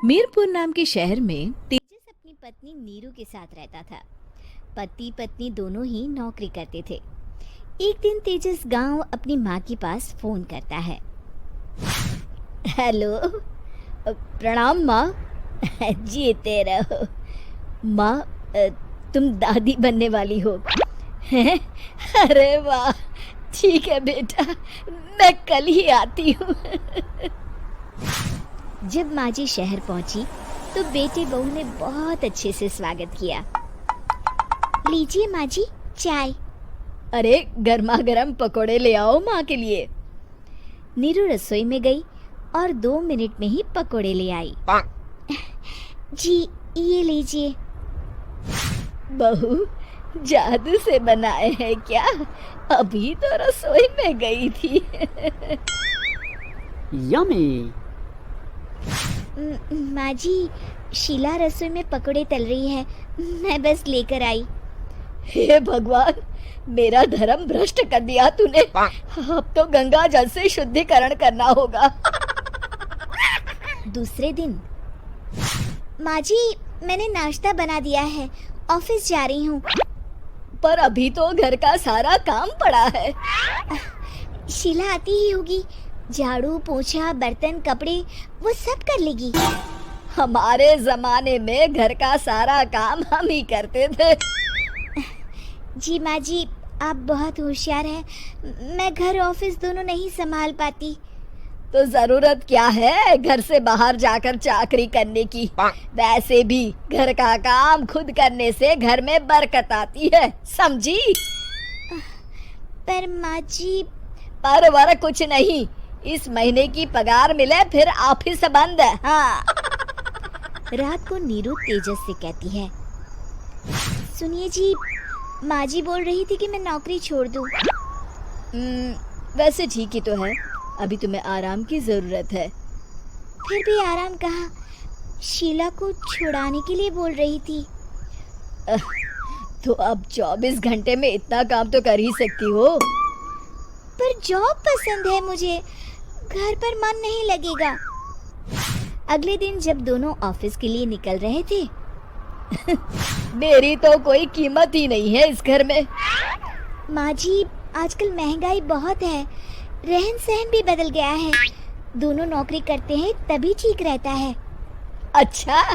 मीरपुर नाम के शहर में तेजस अपनी पत्नी नीरू के साथ रहता था। पति पत्नी दोनों ही नौकरी करते थे। एक दिन तेजस गांव अपनी माँ के पास फोन करता है। हेलो, प्रणाम माँ। जीते रहो माँ, तुम दादी बनने वाली हो हैं? अरे वाह, ठीक है बेटा, मैं कल ही आती हूँ। जब माँ जी शहर पहुंची तो बेटे बहू ने बहुत अच्छे से स्वागत किया। लीजिए माँ जी, चाय। अरे गर्मा गर्म पकोड़े ले आओ माँ के लिए। नीरू रसोई में गई और 2 मिनट में ही पकोड़े ले आई। जी ये लीजिए। बहू जादू से बनाए हैं क्या? अभी तो रसोई में गई थी। यम्मी। माँ जी, शीला रसोई में पकोड़े तल रही है, मैं बस लेकर आई। हे भगवान, मेरा धर्म भ्रष्ट कर दिया तूने। अब तो गंगा जल से शुद्धिकरण करना होगा। दूसरे दिन, माँ जी मैंने नाश्ता बना दिया है, ऑफिस जा रही हूँ। पर अभी तो घर का सारा काम पड़ा है। शीला आती ही होगी, झाड़ू पोछा बर्तन कपड़े वो सब कर लेगी। हमारे जमाने में घर का सारा काम हम ही करते थे। जी माँ जी, आप बहुत होशियार हैं, मैं घर ऑफिस दोनों नहीं संभाल पाती। तो जरूरत क्या है घर से बाहर जाकर चाकरी करने की? वैसे भी घर का काम खुद करने से घर में बरकत आती है, समझी? पर माँ जी। पर वर कुछ नहीं, इस महीने की पगार मिले फिर ऑफिस बंद। हाँ। रात को नीरू तेजस से कहती है, सुनिए जी, माँ जी बोल रही थी कि मैं नौकरी छोड़ दूं। वैसे ठीक ही तो है, अभी तुम्हें आराम की जरूरत है। फिर भी आराम कहाँ, शीला को छुड़ाने के लिए बोल रही थी। तो अब 24 घंटे में इतना काम तो कर ही सकती हो। पर जॉब पसंद है मुझे, घर पर मन नहीं लगेगा। अगले दिन जब दोनों ऑफिस के लिए निकल रहे थे, मेरी तो कोई कीमत ही नहीं है इस घर में। माँ जी, आजकल महंगाई बहुत है, रहन सहन भी बदल गया है, दोनों नौकरी करते हैं तभी ठीक रहता है। अच्छा,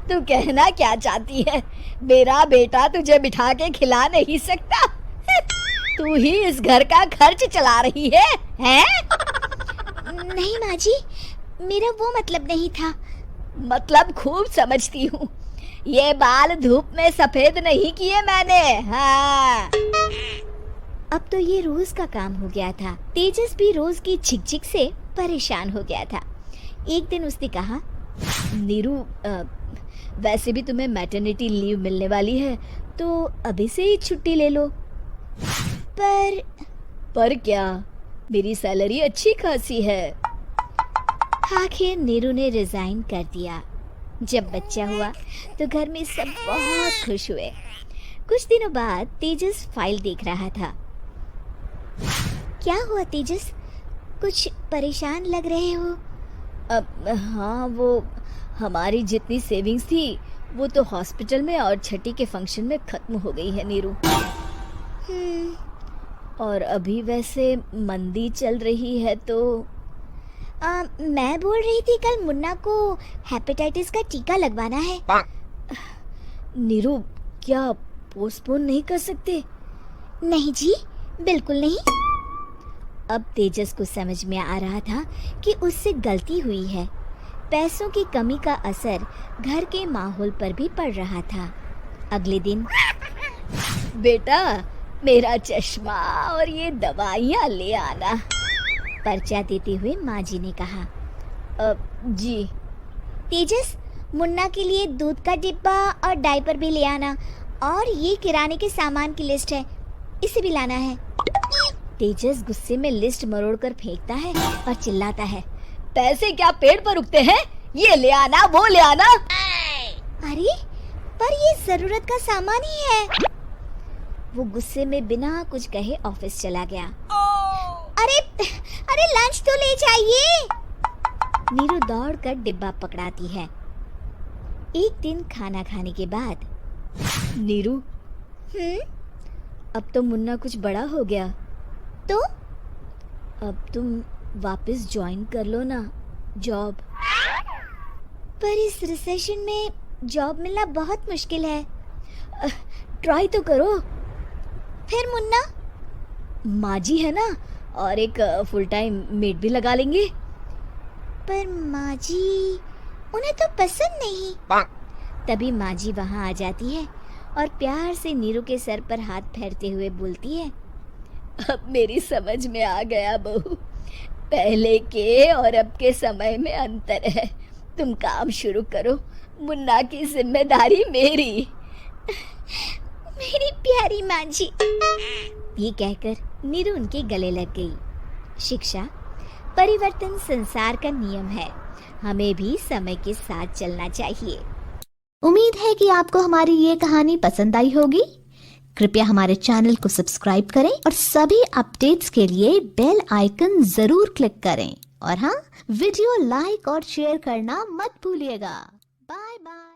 तू कहना क्या चाहती है? मेरा बेटा तुझे बिठा के खिला नहीं सकता? तू ही इस घर का खर्च चला रही है, हैं? नहीं माँ जी, मेरा वो मतलब नहीं था। मतलब खूब समझती हूँ, ये बाल धूप में सफेद नहीं किए मैंने। हाँ। अब तो ये रोज का काम हो गया था। तेजस भी रोज की झिकझिक से परेशान हो गया था। एक दिन उसने कहा, नीरू, वैसे भी तुम्हें मैटरनिटी लीव मिलने वाली है, तो अभी से ही छुट्टी ले लो। पर क्या, मेरी सैलरी अच्छी खासी है। आखिर नीरू ने रिजाइन कर दिया। जब बच्चा हुआ तो घर में सब बहुत खुश हुए। कुछ दिनों बाद तेजस फाइल देख रहा था। क्या हुआ तेजस, कुछ परेशान लग रहे हो? हाँ, वो हमारी जितनी सेविंग्स थी वो तो हॉस्पिटल में और छठी के फंक्शन में खत्म हो गई है नीरू। और अभी वैसे मंदी चल रही है तो मैं बोल रही थी कल मुन्ना को हेपेटाइटिस का टीका लगवाना है। नीरू, क्या पोस्टपोन नहीं कर सकते? नहीं जी, बिल्कुल नहीं। अब तेजस को समझ में आ रहा था कि उससे गलती हुई है। पैसों की कमी का असर घर के माहौल पर भी पड़ रहा था। अगले दिन, बेटा मेरा चश्मा और ये दवाइयाँ ले आना, पर्चा देते हुए माँ जी ने कहा। जी। तेजस, मुन्ना के लिए दूध का डिब्बा और डायपर भी ले आना, और ये किराने के सामान की लिस्ट है, इसे भी लाना है। तेजस गुस्से में लिस्ट मरोड़ कर फेंकता है और चिल्लाता है, पैसे क्या पेड़ पर उगते हैं? ये ले आना, वो ले आना। अरे पर ये जरूरत का सामान ही है। वो गुस्से में बिना कुछ कहे ऑफिस चला गया। अरे अरे लंच तो ले जाइए। नीरू दौड़कर डिब्बा पकड़ाती है एक दिन खाना खाने के बाद, नीरू, अब तो मुन्ना कुछ बड़ा हो गया, तो अब तुम वापस ज्वाइन कर लो ना जॉब। पर इस रिसेशन में जॉब मिलना बहुत मुश्किल है। ट्राई तो करो। फिर मुन्ना, माँ जी है ना, और एक फुल टाइम मेड भी लगा लेंगे। पर माँ जी, उन्हें तो पसंद नहीं। तभी माँ जी वहाँ आ जाती है और प्यार से नीरू के सर पर हाथ फेरते हुए बोलती है, अब मेरी समझ में आ गया बहू, पहले के और अब के समय में अंतर है। तुम काम शुरू करो, मुन्ना की जिम्मेदारी मेरी। मेरी प्यारी माँ जी। ये कहकर नीरू उनके गले लग गई। शिक्षा, परिवर्तन संसार का नियम है, हमें भी समय के साथ चलना चाहिए। उम्मीद है कि आपको हमारी ये कहानी पसंद आई होगी। कृपया हमारे चैनल को सब्सक्राइब करें और सभी अपडेट्स के लिए बेल आइकन जरूर क्लिक करें। और हाँ, वीडियो लाइक और शेयर करना मत भूलिएगा। Bye bye.